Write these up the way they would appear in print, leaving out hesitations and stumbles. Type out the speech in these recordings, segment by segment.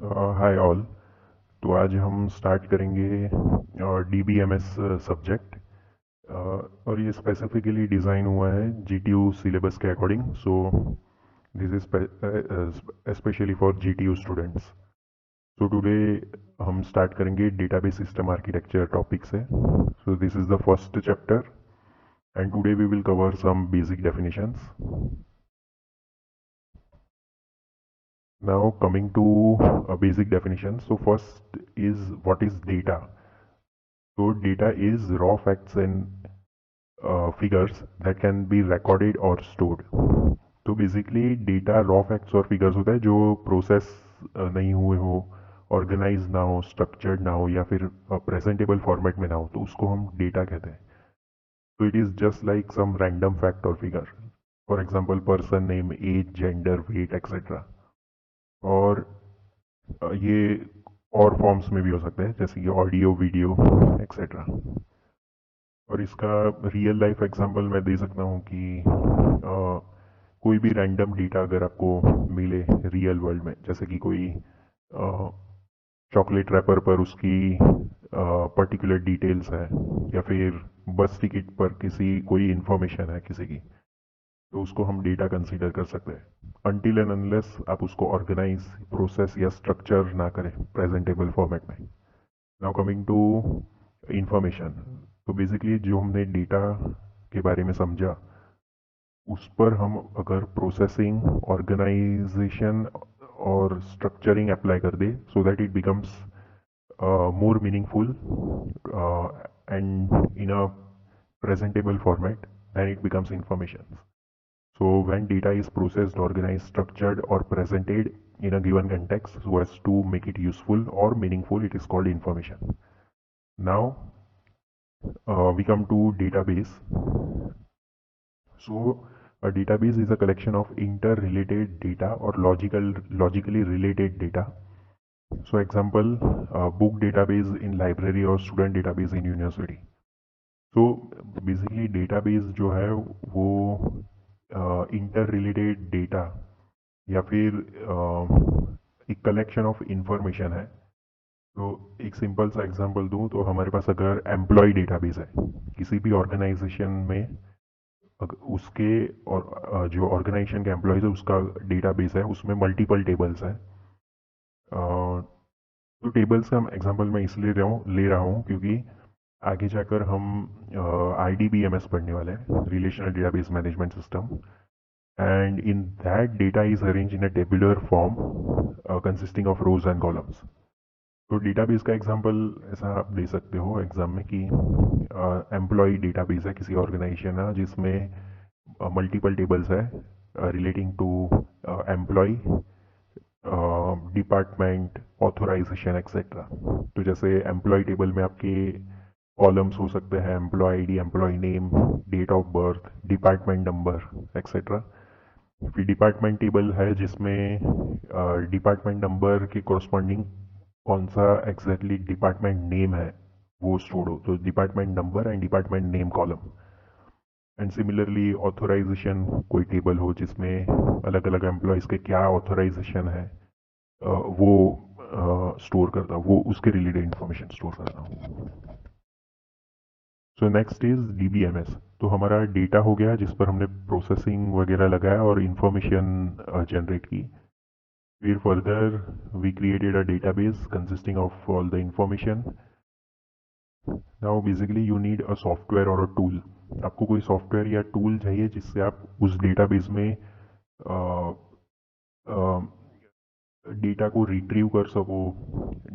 Hi all. तो आज हम स्टार्ट करेंगे DBMS सब्जेक्ट। और ये स्पेसिफिकली डिज़ाइन हुआ है GTU सिलेबस के according. So this is specially for GTU students. So today हम स्टार्ट करेंगे डेटाबेस सिस्टम आर्किटेक्चर टॉपिक से। So this is the first chapter and today we will cover some basic definitions. Now coming to a basic definition. So first is what is data. So data is raw facts and figures that can be recorded or stored. तो basically data raw facts और figures होता है जो process नहीं हुए हो, organise ना हो, स्ट्रक्चर्ड ना हो या फिर प्रेजेंटेबल फॉर्मेट में ना हो, तो उसको हम डेटा कहते हैं। तो it is just like some random fact और figure. For example person name, age, gender, weight etcetera. और ये और फॉर्म्स में भी हो सकते हैं जैसे कि ऑडियो, वीडियो एक्सेट्रा। और इसका रियल लाइफ एग्जांपल मैं दे सकता हूँ कि कोई भी रैंडम डेटा अगर आपको मिले रियल वर्ल्ड में, जैसे कि कोई चॉकलेट रैपर पर उसकी पर्टिकुलर डिटेल्स है, या फिर बस टिकट पर किसी कोई इन्फॉर्मेशन है किसी की, तो उसको हम डेटा कंसीडर कर सकते हैं अनटिल एंड अनलेस आप उसको ऑर्गेनाइज, प्रोसेस या स्ट्रक्चर ना करें प्रेजेंटेबल फॉर्मेट में। Now coming to information. तो बेसिकली जो हमने डेटा के बारे में समझा, उस पर हम अगर प्रोसेसिंग, ऑर्गेनाइजेशन और स्ट्रक्चरिंग अप्लाई कर दे so that it becomes more meaningful and in a presentable format, then it becomes information. So when data is processed, organized, structured or presented in a given context so as to make it useful or meaningful, it is called information. Now we come to database. So a database is a collection of interrelated data or logically related data. So example, book database in library or student database in university. तो basically database जो है वो inter related data या फिर एक collection of information है। तो एक सिंपल सा एग्जांपल दूं तो हमारे पास अगर एम्प्लॉय डेटाबेस है किसी भी ऑर्गेनाइजेशन में, उसके और जो ऑर्गेनाइजेशन के एम्प्लॉयज है उसका डेटाबेस है, उसमें मल्टीपल टेबल्स है। तो टेबल्स का एग्जांपल मैं इसलिए ले रहा हूँ क्योंकि आगे जाकर हम IDBMS पढ़ने वाले हैं, relational database management system. And in that data is arrange in a tabular form consisting of rows and columns. तो डेटाबेस का एग्जांपल ऐसा आप दे सकते हो एग्जाम में कि एम्प्लॉय डेटाबेस है किसी ऑर्गेनाइजेशन है जिसमें मल्टीपल टेबल्स है relating to employee, department, authorisation etcetera. तो जैसे एम्प्लॉय टेबल में आपके कॉलम्स हो सकते हैं employee ID, employee name, date of birth, department number etcetera. फिर डिपार्टमेंट टेबल है जिसमें डिपार्टमेंट नंबर के कोरस्पॉन्डिंग कौन सा एग्जैक्टली डिपार्टमेंट नेम है वो स्टोर हो, तो department number and department name column. And similarly authorisation कोई टेबल हो जिसमें अलग अलग एम्प्लॉयज़ के क्या ऑथोराइजेशन है वो स्टोर करता हूँ, वो उसके रिलेटेड इंफॉर्मेशन स्टोर करता हूँ। So next is DBMS। तो हमारा डेटा हो गया जिस पर हमने प्रोसेसिंग वगैरह लगाया और इंफॉर्मेशन जनरेट की। फिर further we created a database consisting of all the information. Now basically you need a software और अ टूल। आपको कोई सॉफ्टवेयर या टूल चाहिए जिससे आप उस डेटाबेस में डेटा को रिट्रीव कर सको,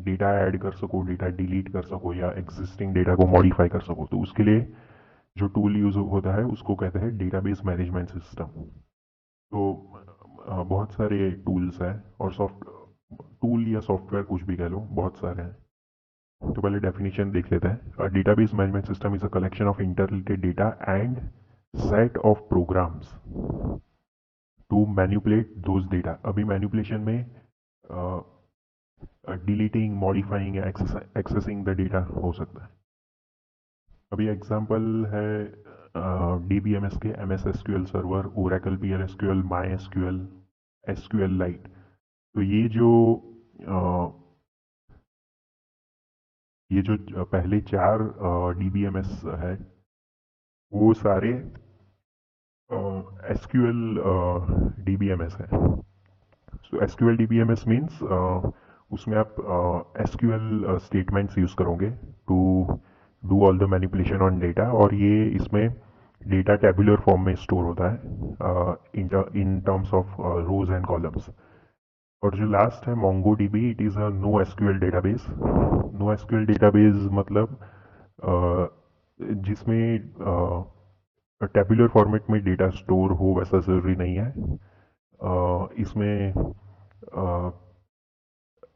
डेटा ऐड कर सको, डेटा डिलीट कर सको या एग्जिस्टिंग डेटा को मॉडिफाई कर सको। तो उसके लिए जो टूल यूज होता है उसको कहते हैं डेटाबेस मैनेजमेंट सिस्टम। तो बहुत सारे टूल्स हैं और टूल या सॉफ्टवेयर कुछ भी कह लो, बहुत सारे हैं। तो पहले डेफिनेशन देख लेते हैं। Database management system is a collection of interrelated data and set of programs to manipulate those data. अभी मैनिपुलेशन में डिलीटिंग, मॉडिफाइंग या एक्सेसिंग द डेटा हो सकता है। अभी एग्जांपल है DBMS के MS SQL server, Oracle PL SQL, माई SQL, SQL light. तो ये जो ये जो पहले 4 DBMS है वो सारे SQL DBMS है। सो SQL DBMS मीन्स उसमें आप SQL स्टेटमेंट्स यूज़ करोगे to do all the manipulation on data, और ये इसमें डेटा टेबुलर फॉर्म में स्टोर होता है in terms of rows and columns. और जो लास्ट है MongoDB, it is a no SQL database. No SQL database मतलब जिसमें टेबुलर फॉर्मेट में डेटा स्टोर हो वैसा ज़रूरी नहीं है। इसमें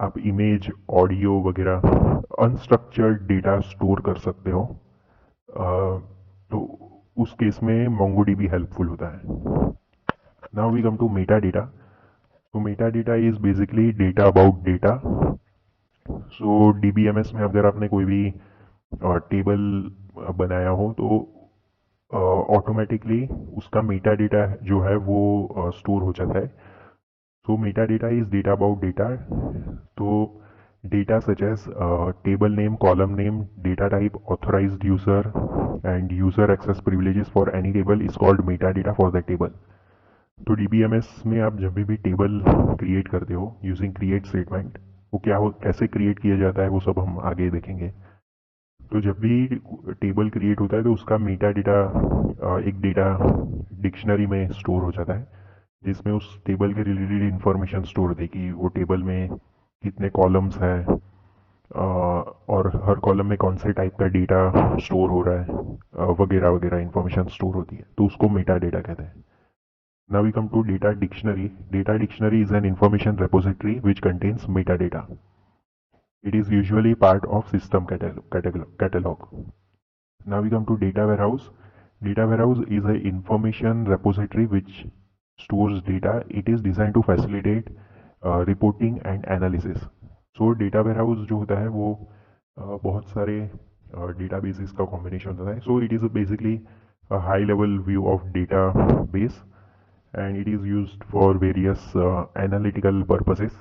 आप इमेज, ऑडियो वगैरह अनस्ट्रक्चर्ड डेटा स्टोर कर सकते हो। तो उस केस में MongoDB हेल्पफुल होता है। Now we come to meta data. तो meta data is basically data about data. So DBMS में अगर आपने कोई भी टेबल बनाया हो तो ऑटोमेटिकली उसका मेटा डेटा जो है वो स्टोर हो जाता है। So meta data is data about data. तो data such as table name, column name, data type, authorized user and user access privileges for any table is called metadata for the table. तो DBMS में आप जब भी table create करते हो using create statement, वो क्या हो, कैसे क्रिएट किया जाता है, वो सब हम आगे देखेंगे। तो जब भी टेबल क्रिएट होता है तो उसका मेटा डेटा एक डेटा डिक्शनरी में स्टोर हो जाता है, जिसमें उस टेबल के रिलेटेड इंफॉर्मेशन स्टोर होती है कि वो टेबल में कितने कॉलम्स हैं और हर कॉलम में कौन से टाइप का डेटा स्टोर हो रहा है वगैरह वगैरह इंफॉर्मेशन स्टोर होती है, तो उसको मेटा डेटा कहते हैं। Now we come to data dictionary. Data dictionary is an information repository which contains metadata. It is usually part of system catalog. Now we come to data warehouse. Data warehouse is an information repository which stores data. It is designed to facilitate reporting and analysis. So data warehouse जो होता है वो बहुत सारे databases का combination होता है. So it is basically a high level view of database, and it is used for various analytical purposes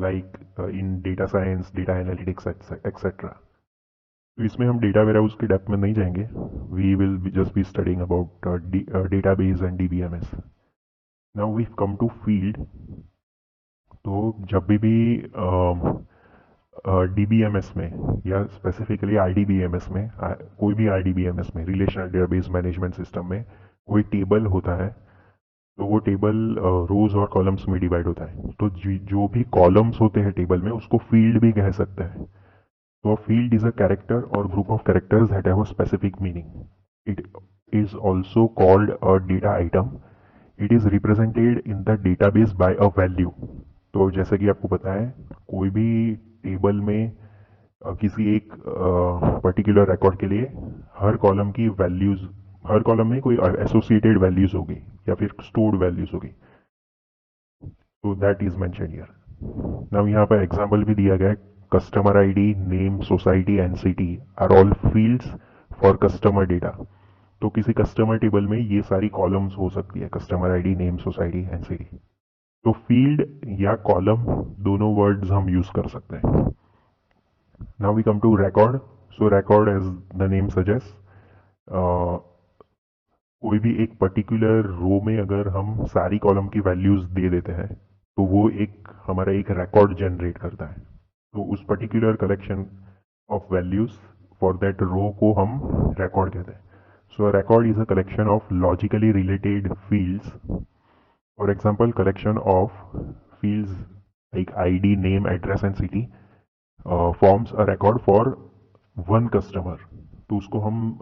like in data science, data analytics, etc. तो इसमें हम डेटा वेयरहाउस के डेप्थ में नहीं जाएंगे। We will just be studying about database and DBMS। Now we come to field. तो जब भी DBMS में या स्पेसिफिकली RDBMS में कोई भी RDBMS में रिलेशनल डेटाबेस मैनेजमेंट सिस्टम में कोई टेबल होता है तो वो टेबल रोज और कॉलम्स में डिवाइड होता है। तो जो भी कॉलम्स होते हैं टेबल में उसको फील्ड भी कह सकते हैं। तो फील्ड इज अ कैरेक्टर और group of characters that have a specific meaning. It is also called a data item. It is represented in the database by a value. तो जैसे कि आपको पता है कोई भी टेबल में किसी एक पर्टिकुलर रिकॉर्ड के लिए हर कॉलम की वैल्यूज, हर कॉलम में कोई एसोसिएटेड वैल्यूज होगी या फिर स्टोर्ड वैल्यूज होगी। तो that is mention here. Now यहाँ पर एग्जांपल भी दिया गया है। Customer ID, name, society and city are all fields for customer data. तो किसी कस्टमर टेबल में ये सारी कॉलम्स हो सकती है, customer ID, name, society and city. तो फील्ड या कॉलम दोनों वर्ड्स हम यूज कर सकते हैं। Now we come to record. So record as the name suggest, कोई भी एक पर्टिकुलर रो में अगर हम सारी कॉलम की वैल्यूज दे देते हैं तो वो एक हमारा एक रिकॉर्ड जनरेट करता है। तो उस particular collection of values for that row को हम रिकॉर्ड कहते हैं। So record is a collection of logically related fields. For example, collection of fields like ID, name, address and city forms a record for one customer. तो उसको हम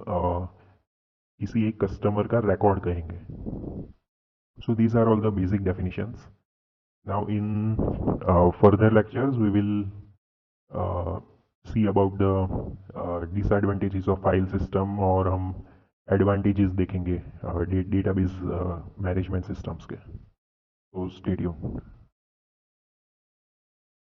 किसी एक customer का रिकॉर्ड कहेंगे। So these are all the basic definitions. Now in further lectures we will see about the disadvantages of file system, और हम एडवांटेजेस देखेंगे डेटाबेस मैनेजमेंट सिस्टम्स के। तो स्टे ट्यून्ड।